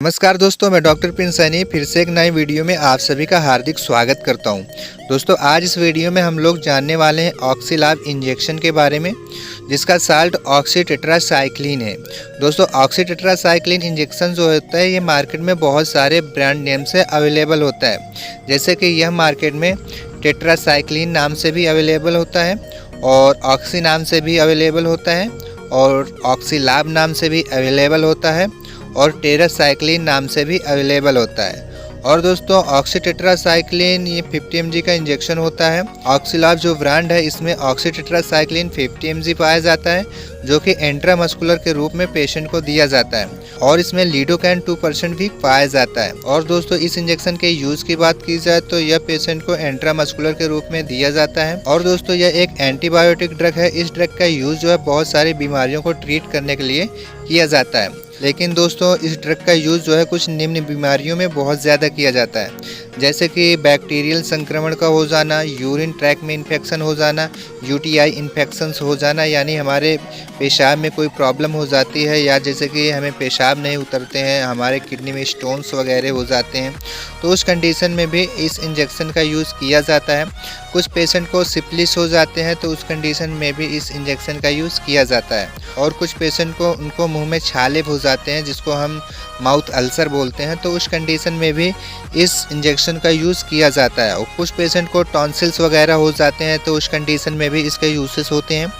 नमस्कार दोस्तों, मैं डॉक्टर प्रिंस सैनी फिर से एक नई वीडियो में आप सभी का हार्दिक स्वागत करता हूं। दोस्तों, आज इस वीडियो में हम लोग जानने वाले हैं ऑक्सीलैब इंजेक्शन के बारे में, जिसका साल्ट ऑक्सीटेट्रासाइक्लिन है। दोस्तों, ऑक्सीटेट्रासाइक्लिन इंजेक्शन जो होता है ये मार्केट में बहुत सारे ब्रांड नेम से अवेलेबल होता है। जैसे कि यह मार्केट में टेट्रासाइक्लिन नाम से भी अवेलेबल होता है और ऑक्सी नाम से भी अवेलेबल होता है और ऑक्सीलैब नाम से भी अवेलेबल होता है और टेट्रासाइक्लिन नाम से भी अवेलेबल होता है। और दोस्तों, ऑक्सीटेट्रासाइक्लिन ये 50 mg का इंजेक्शन होता है। ऑक्सीलैब जो ब्रांड है इसमें ऑक्सीटेट्रासाइक्लिन 50 mg पाया जाता है, जो कि इंट्रामस्कुलर के रूप में पेशेंट को दिया जाता है और इसमें लिडोकैन 2% भी पाया जाता है। और दोस्तों, इस इंजेक्शन के यूज़ की बात की जाए तो यह पेशेंट को इंट्रामस्कुलर के रूप में दिया जाता है। और दोस्तों, यह एक एंटीबायोटिक ड्रग है। इस ड्रग का यूज़ जो है बहुत सारी बीमारियों को ट्रीट करने के लिए किया जाता है। लेकिन दोस्तों, इस ड्रग का यूज़ जो है कुछ निम्न बीमारियों में बहुत ज़्यादा किया जाता है, जैसे कि बैक्टीरियल संक्रमण का हो जाना, यूरिन ट्रैक में इन्फेक्शन हो जाना, यूटीआई इन्फेक्शंस हो जाना, यानी हमारे पेशाब में कोई प्रॉब्लम हो जाती है, या जैसे कि हमें पेशाब नहीं उतरते हैं, हमारे किडनी में स्टोन्स वगैरह हो जाते हैं, तो उस कंडीशन में भी इस इंजेक्शन का यूज़ किया जाता है। कुछ पेशेंट को सिफिलिस हो जाते हैं तो उस कंडीशन में भी इस इंजेक्शन का यूज़ किया जाता है। और कुछ पेशेंट को उनको मुंह में छाले हो जाते हैं, जिसको हम माउथ अल्सर बोलते हैं, तो उस कंडीशन में भी इस इंजेक्शन का यूज़ किया जाता है। और कुछ पेशेंट को टॉन्सिल्स वगैरह हो जाते हैं तो उस कंडीशन में भी इसके यूजेस होते हैं।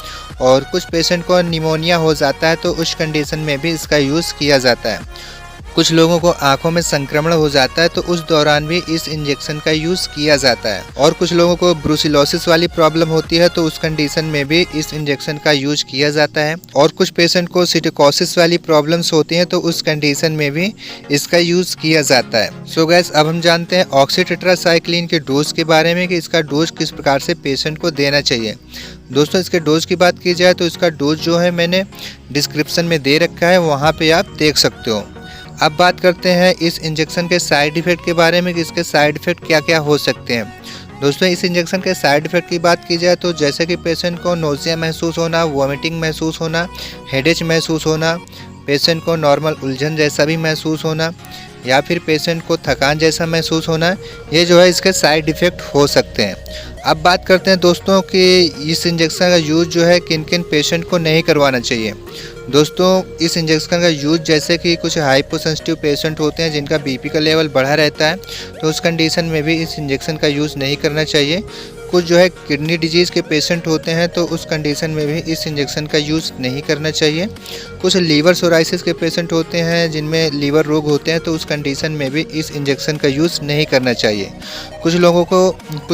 और कुछ पेशेंट को निमोनिया हो जाता है तो उस कंडीशन में भी इसका यूज़ किया जाता है। कुछ लोगों को आंखों में संक्रमण हो जाता है तो उस दौरान भी इस इंजेक्शन का यूज़ किया जाता है। और कुछ लोगों को ब्रूसिलोसिस वाली प्रॉब्लम होती है तो उस कंडीशन में भी इस इंजेक्शन का यूज किया जाता है। और कुछ पेशेंट को सिटिकोसिस वाली प्रॉब्लम्स होती हैं तो उस कंडीशन में भी इसका यूज़ किया जाता है। सो गाइस, अब हम जानते हैं ऑक्सीटेट्रासाइक्लिन के डोज के बारे में कि इसका डोज किस प्रकार से पेशेंट को देना चाहिए। दोस्तों, इसके डोज की बात की जाए तो इसका डोज जो है मैंने डिस्क्रिप्शन में दे रखा है, वहाँ पे आप देख सकते हो। अब बात करते हैं इस इंजेक्शन के साइड इफ़ेक्ट के बारे में कि इसके साइड इफ़ेक्ट क्या क्या हो सकते हैं। दोस्तों, इस इंजेक्शन के साइड इफ़ेक्ट की बात की जाए तो जैसे कि पेशेंट को नोज़िया महसूस होना, वॉमिटिंग महसूस होना, हेडेच महसूस होना, पेशेंट को नॉर्मल उलझन जैसा भी महसूस होना, या फिर पेशेंट को थकान जैसा महसूस होना, ये जो है इसके साइड इफ़ेक्ट हो सकते हैं। अब बात करते हैं दोस्तों कि इस इंजेक्शन का यूज़ जो है किन किन पेशेंट को नहीं करवाना चाहिए। दोस्तों, इस इंजेक्शन का यूज़ जैसे कि कुछ हाइपोसेंसिटिव पेशेंट होते हैं जिनका बीपी का लेवल बढ़ा रहता है तो उस कंडीशन में भी इस इंजेक्शन का यूज़ नहीं करना चाहिए। कुछ जो है किडनी डिजीज़ के पेशेंट होते हैं तो उस कंडीशन में भी इस इंजेक्शन का यूज़ नहीं करना चाहिए। कुछ लीवर सोराइसिस के पेशेंट होते हैं जिनमें लीवर रोग होते हैं तो उस कंडीशन में भी इस इंजेक्शन का यूज़ नहीं करना चाहिए। कुछ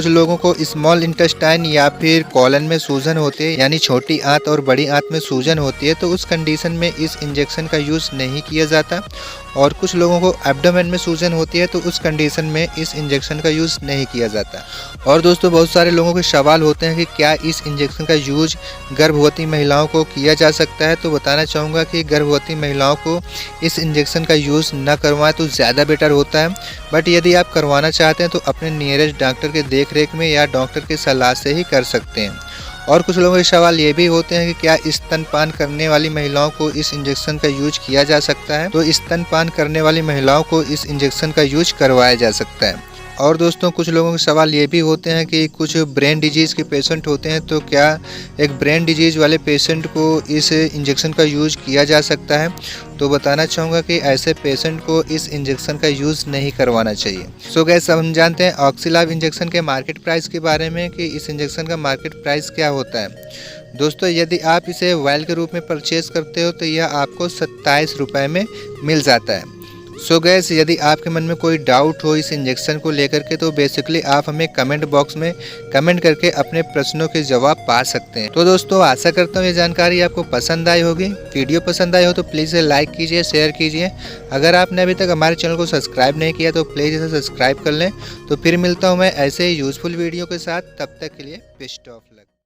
लोगों को स्मॉल इंटेस्टाइन या फिर कॉलन में सूजन होती है, यानी छोटी आंत और बड़ी आंत में सूजन होती है, तो उस कंडीशन में इस इंजेक्शन का यूज़ नहीं किया जाता। और कुछ लोगों को एब्डोमेन में सूजन होती है तो उस कंडीशन में इस इंजेक्शन का यूज़ नहीं किया जाता। और दोस्तों, बहुत सारे लोगों के सवाल होते हैं कि क्या इस इंजेक्शन का यूज गर्भवती महिलाओं को किया जा सकता है। तो बताना चाहूँगा कि गर्भवती महिलाओं को इस इंजेक्शन का यूज़ न करवाएं तो ज़्यादा बेटर होता है। बट यदि आप करवाना चाहते हैं तो अपने नियरेस्ट डॉक्टर के देख रेख में या डॉक्टर की सलाह से ही कर सकते हैं। और कुछ लोगों के सवाल ये भी होते हैं कि क्या स्तनपान करने वाली महिलाओं को इस इंजेक्शन का यूज किया जा सकता है। तो स्तनपान करने वाली महिलाओं को इस इंजेक्शन का यूज करवाया जा सकता है। और दोस्तों, कुछ लोगों के सवाल ये भी होते हैं कि कुछ ब्रेन डिजीज़ के पेशेंट होते हैं तो क्या एक ब्रेन डिजीज़ वाले पेशेंट को इस इंजेक्शन का यूज़ किया जा सकता है। तो बताना चाहूँगा कि ऐसे पेशेंट को इस इंजेक्शन का यूज़ नहीं करवाना चाहिए। सो गाइस, अब हम जानते हैं ऑक्सीलैब इंजेक्शन के मार्केट प्राइस के बारे में कि इस इंजेक्शन का मार्केट प्राइस क्या होता है। दोस्तों, यदि आप इसे वायल के रूप में परचेज़ करते हो तो यह आपको 27 रुपये में मिल जाता है। सो गैस, यदि आपके मन में कोई डाउट हो इस इंजेक्शन को लेकर के तो बेसिकली आप हमें कमेंट बॉक्स में कमेंट करके अपने प्रश्नों के जवाब पा सकते हैं। तो दोस्तों, आशा करता हूँ ये जानकारी आपको पसंद आई होगी। वीडियो पसंद आई हो तो प्लीज़ इसे लाइक कीजिए, शेयर कीजिए। अगर आपने अभी तक हमारे चैनल को सब्सक्राइब नहीं किया तो प्लीज़ इसे सब्सक्राइब कर लें। तो फिर मिलता हूँ मैं ऐसे ही यूज़फुल वीडियो के साथ। तब तक के लिए बेस्ट ऑफ लक।